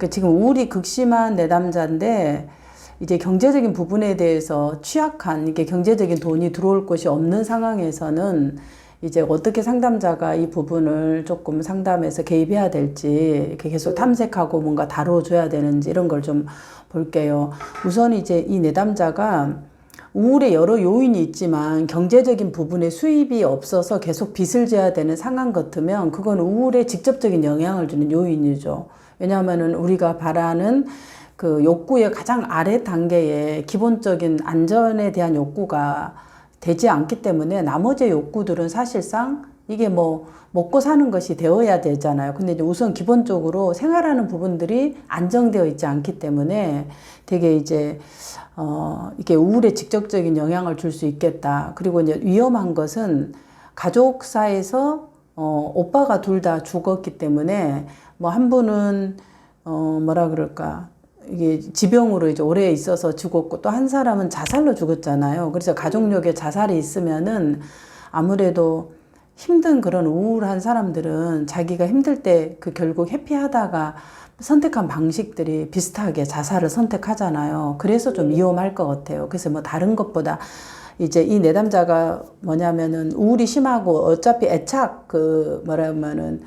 그러니까 지금 우울이 극심한 내담자인데 이제 경제적인 부분에 대해서 취약한, 이게 경제적인 돈이 들어올 곳이 없는 상황에서는 이제 어떻게 상담자가 이 부분을 조금 상담해서 개입해야 될지 이렇게 계속 탐색하고 뭔가 다뤄줘야 되는지 이런 걸 좀 볼게요. 우선 이제 이 내담자가 우울에 여러 요인이 있지만 경제적인 부분에 수입이 없어서 계속 빚을 져야 되는 상황 같으면 그건 우울에 직접적인 영향을 주는 요인이죠. 왜냐하면은 우리가 바라는 그 욕구의 가장 아래 단계의 기본적인 안전에 대한 욕구가 되지 않기 때문에 나머지 욕구들은 사실상 이게 뭐 먹고 사는 것이 되어야 되잖아요. 근데 이제 우선 기본적으로 생활하는 부분들이 안정되어 있지 않기 때문에 되게 이제 이게 우울에 직접적인 영향을 줄 수 있겠다. 그리고 이제 위험한 것은 가족사에서 오빠가 둘 다 죽었기 때문에 뭐 한 분은 뭐라 그럴까, 이게 지병으로 이제 오래 있어서 죽었고 또 한 사람은 자살로 죽었잖아요. 그래서 가족력에 자살이 있으면은 아무래도 힘든 그런 우울한 사람들은 자기가 힘들 때 그 결국 회피하다가 선택한 방식들이 비슷하게 자살을 선택하잖아요. 그래서 좀 위험할 것 같아요. 그래서 뭐 다른 것보다 이제 이 내담자가 뭐냐면은 우울이 심하고 어차피 애착 그 뭐라면은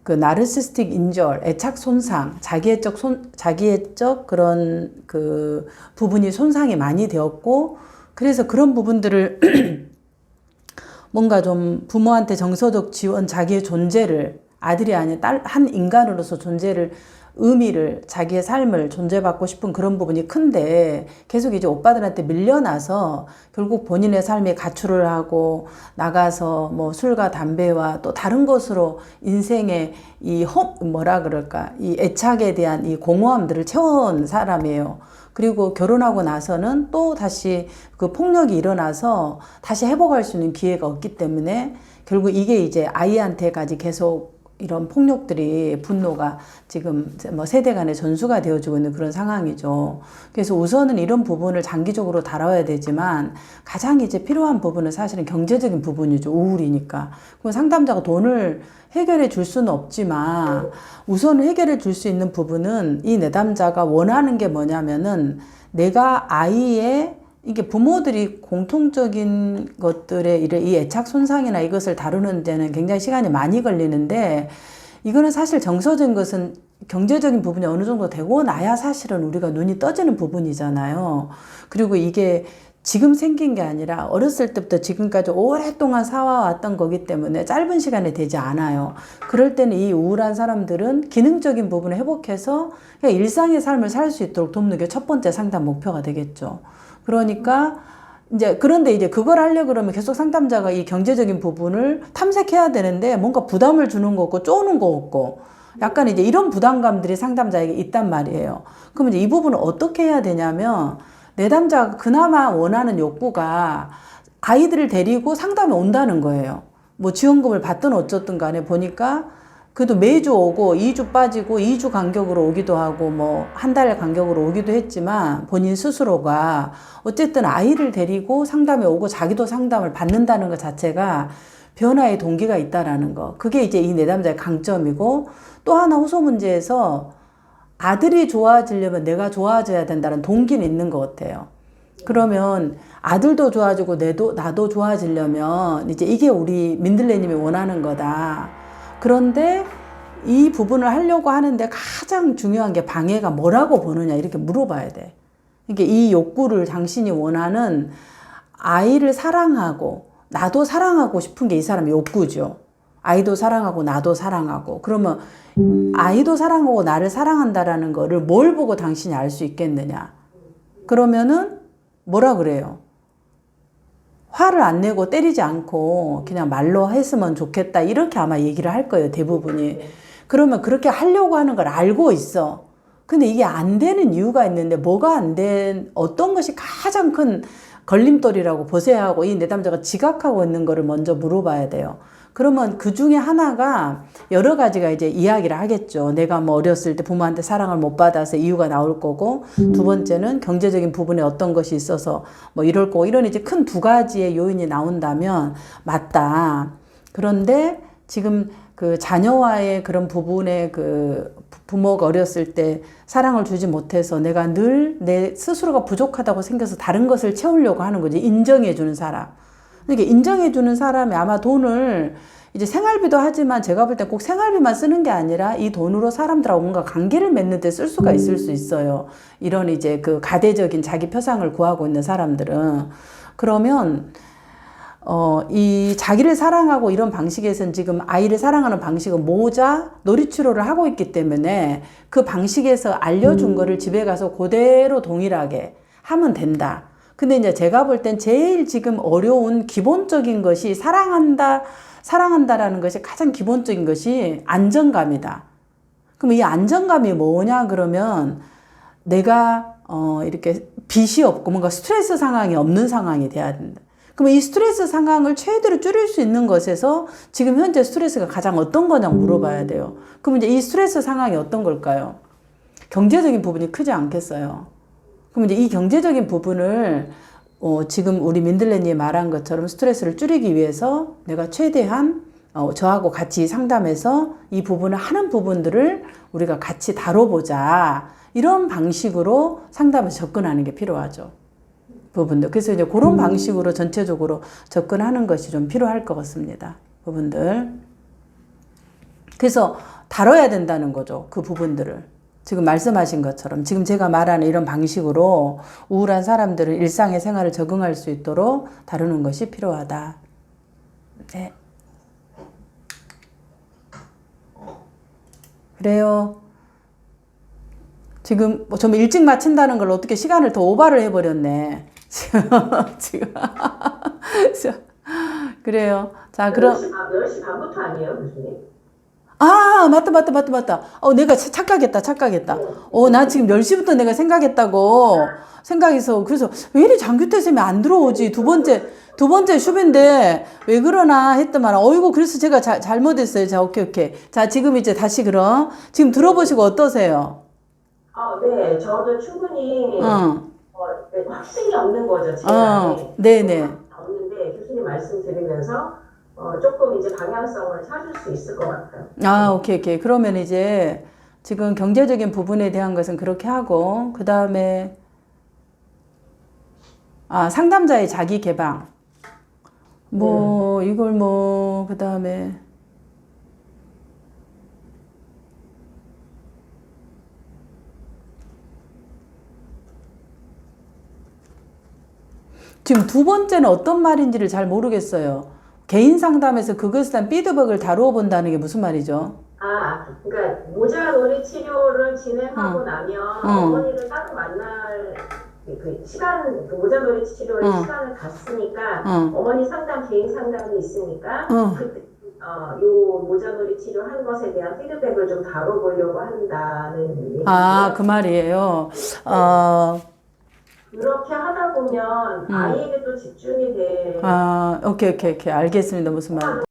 그 나르시스틱 인절, 애착 손상, 자기애적 그런 그 부분이 손상이 많이 되었고, 그래서 그런 부분들을 뭔가 좀 부모한테 정서적 지원, 자기의 존재를, 아들이 아닌 한 인간으로서 존재를, 의미를, 자기의 삶을 존재받고 싶은 그런 부분이 큰데 계속 이제 오빠들한테 밀려나서 결국 본인의 삶에 가출을 하고 나가서 뭐 술과 담배와 또 다른 것으로 인생의 이 뭐라 그럴까, 이 애착에 대한 이 공허함들을 채워온 사람이에요. 그리고 결혼하고 나서는 또 다시 그 폭력이 일어나서 다시 회복할 수 있는 기회가 없기 때문에 결국 이게 이제 아이한테까지 계속 이런 폭력들이, 분노가 지금 뭐 세대 간의 전수가 되어지고 있는 그런 상황이죠. 그래서 우선은 이런 부분을 장기적으로 다뤄야 되지만 가장 이제 필요한 부분은 사실은 경제적인 부분이죠. 우울이니까. 그럼 상담자가 돈을 해결해 줄 수는 없지만 우선 해결해 줄 수 있는 부분은 이 내담자가 원하는 게 뭐냐면은 내가 아이의 이게 부모들이 공통적인 것들의 이 애착 손상이나 이것을 다루는 데는 굉장히 시간이 많이 걸리는데 이거는 사실 정서적인 것은 경제적인 부분이 어느 정도 되고 나야 사실은 우리가 눈이 떠지는 부분이잖아요. 그리고 이게 지금 생긴 게 아니라 어렸을 때부터 지금까지 오랫동안 살아왔던 거기 때문에 짧은 시간에 되지 않아요. 그럴 때는 이 우울한 사람들은 기능적인 부분을 회복해서 그냥 일상의 삶을 살 수 있도록 돕는 게 첫 번째 상담 목표가 되겠죠. 그러니까 이제 그런데 이제 그걸 하려고 그러면 계속 상담자가 이 경제적인 부분을 탐색해야 되는데 뭔가 부담을 주는 거 없고 쪼는 거 없고 약간 이제 이런 부담감들이 상담자에게 있단 말이에요. 그럼 이제 이 부분을 어떻게 해야 되냐면 내담자가 그나마 원하는 욕구가 아이들을 데리고 상담에 온다는 거예요. 뭐 지원금을 받든 어쨌든 간에 보니까 그래도 매주 오고 2주 빠지고 2주 간격으로 오기도 하고 뭐 한 달 간격으로 오기도 했지만 본인 스스로가 어쨌든 아이를 데리고 상담에 오고 자기도 상담을 받는다는 것 자체가 변화의 동기가 있다라는 거. 그게 이제 이 내담자의 강점이고 또 하나 호소 문제에서 아들이 좋아지려면 내가 좋아져야 된다는 동기는 있는 것 같아요. 그러면 아들도 좋아지고 나도 좋아지려면 이제 이게 우리 민들레님이 원하는 거다. 그런데 이 부분을 하려고 하는데 가장 중요한 게 방해가 뭐라고 보느냐 이렇게 물어봐야 돼. 그러니까 이 욕구를 당신이 원하는 아이를 사랑하고 나도 사랑하고 싶은 게 이 사람의 욕구죠. 아이도 사랑하고 나도 사랑하고 그러면 아이도 사랑하고 나를 사랑한다라는 거를 뭘 보고 당신이 알 수 있겠느냐. 그러면은 뭐라 그래요? 화를 안 내고 때리지 않고 그냥 말로 했으면 좋겠다 이렇게 아마 얘기를 할 거예요. 대부분이. 그러면 그렇게 하려고 하는 걸 알고 있어. 근데 이게 안 되는 이유가 있는데 뭐가 안 된, 어떤 것이 가장 큰 걸림돌이라고 보셔야 하고 이 내담자가 지각하고 있는 거를 먼저 물어봐야 돼요. 그러면 그 중에 하나가 여러 가지가 이제 이야기를 하겠죠. 내가 뭐 어렸을 때 부모한테 사랑을 못 받아서 이유가 나올 거고, 두 번째는 경제적인 부분에 어떤 것이 있어서 뭐 이럴 거고, 이런 이제 큰 두 가지의 요인이 나온다면 맞다. 그런데 지금 그 자녀와의 그런 부분에 그 부모가 어렸을 때 사랑을 주지 못해서 내가 늘 내 스스로가 부족하다고 생겨서 다른 것을 채우려고 하는 거지. 인정해주는 사람. 그러니까 인정해주는 사람이 아마 돈을 이제 생활비도 하지만 제가 볼 때 꼭 생활비만 쓰는 게 아니라 이 돈으로 사람들하고 뭔가 관계를 맺는 데 쓸 수가 있을 수 있어요. 이런 이제 그 가대적인 자기 표상을 구하고 있는 사람들은. 그러면 이 자기를 사랑하고 이런 방식에서는 지금 아이를 사랑하는 방식은 모자, 놀이치료를 하고 있기 때문에 그 방식에서 알려준 거를 집에 가서 그대로 동일하게 하면 된다. 근데 이제 제가 볼 땐 제일 지금 어려운 기본적인 것이 사랑한다라는 것이 가장 기본적인 것이 안정감이다. 그럼 이 안정감이 뭐냐 그러면 내가 이렇게 빚이 없고 뭔가 스트레스 상황이 없는 상황이 돼야 된다. 그럼 이 스트레스 상황을 최대로 줄일 수 있는 것에서 지금 현재 스트레스가 가장 어떤 거냐고 물어봐야 돼요. 그럼 이제 이 스트레스 상황이 어떤 걸까요? 경제적인 부분이 크지 않겠어요. 그럼 이제 이 경제적인 부분을 지금 우리 민들레님이 말한 것처럼 스트레스를 줄이기 위해서 내가 최대한 저하고 같이 상담해서 이 부분을 하는 부분들을 우리가 같이 다뤄보자. 이런 방식으로 상담에 접근하는 게 필요하죠. 부분들. 그래서 이제 그런 방식으로 전체적으로 접근하는 것이 좀 필요할 것 같습니다. 부분들. 그래서 다뤄야 된다는 거죠. 그 부분들을. 지금 말씀하신 것처럼 지금 제가 말하는 이런 방식으로 우울한 사람들을 일상의 생활을 적응할 수 있도록 다루는 것이 필요하다. 네. 그래요. 지금 좀 일찍 마친다는 걸 어떻게 시간을 더 오바를 해버렸네. 지금. 그래요. 자, 그럼. 10시 반부터 아니에요, 교수님? 아, 맞다. 내가 착각했다. 나 지금 10시부터 내가 생각해서, 그래서 왜 이리 장규태 쌤이 안 들어오지? 두 번째 슈인데 왜 그러나 했더만, 어이구, 그래서 제가 잘못했어요. 자, 오케이. 자, 지금 이제 다시 그럼, 지금 들어보시고 어떠세요? 네, 저도 충분히, 네, 확신이 없는 거죠, 제 안에. 네네. 없는데, 교수님 말씀 들으면서, 조금 이제 방향성을 찾을 수 있을 것 같아요. 아, 오케이. 그러면 이제 지금 경제적인 부분에 대한 것은 그렇게 하고, 그 다음에, 상담자의 자기 개방. 이걸 그 다음에, 지금 두 번째는 어떤 말인지를 잘 모르겠어요. 개인 상담에서 그것에 대한 피드백을 다루어 본다는 게 무슨 말이죠? 그러니까 모자 놀이 치료를 진행하고 나면 어머니를 따로 만날 그 시간, 그 모자 놀이 치료의 시간을 갔으니까 어머니 상담, 개인 상담이 있으니까 요 모자 놀이 치료 한 것에 대한 피드백을 좀 다뤄보려고 한다는 얘기예요. 그 말이에요. 그렇게 하다 보면 아이에게 또 집중이 돼. 오케이. 알겠습니다. 무슨 말인지.